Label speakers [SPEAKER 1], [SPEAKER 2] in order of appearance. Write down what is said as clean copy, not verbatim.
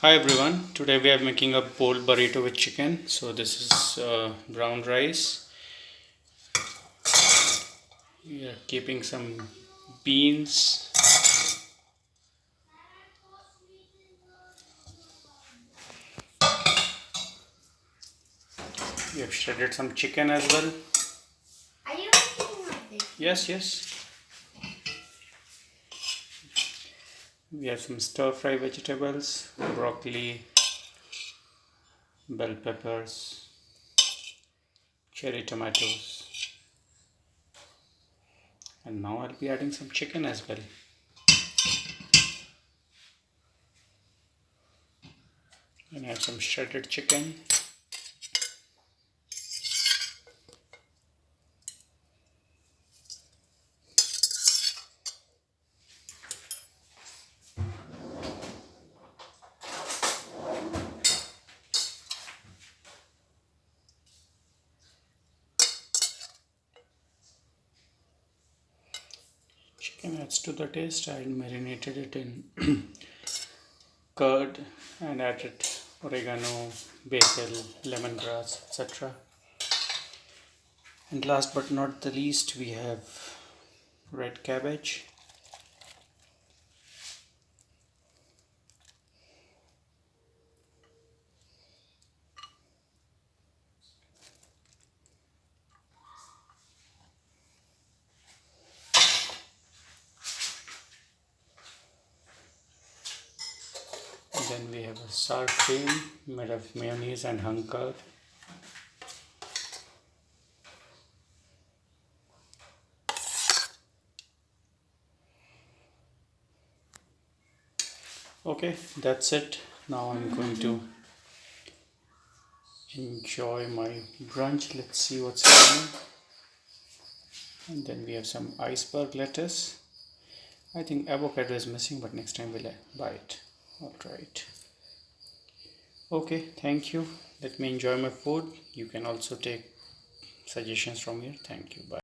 [SPEAKER 1] Hi everyone, today we are making a bowl burrito with chicken. So this is brown rice. We are keeping some beans. We have shredded some chicken as well.
[SPEAKER 2] Are you eating like this?
[SPEAKER 1] Yes. We have some stir fry vegetables, broccoli, bell peppers, cherry tomatoes. And now I'll be adding some chicken as well. And add some shredded chicken. Chicken adds to the taste. I marinated it in curd and added oregano, basil, lemongrass, etc. And last but not the least, we have red cabbage. And then we have a sour cream made of mayonnaise and hung curd. Okay, that's it. Now I'm going to enjoy my brunch. Let's see what's happening. And then we have some iceberg lettuce. I think avocado is missing, but next time we'll buy it. Alright. Okay, thank you. Let me enjoy my food. You can also take suggestions from here. Thank you. Bye.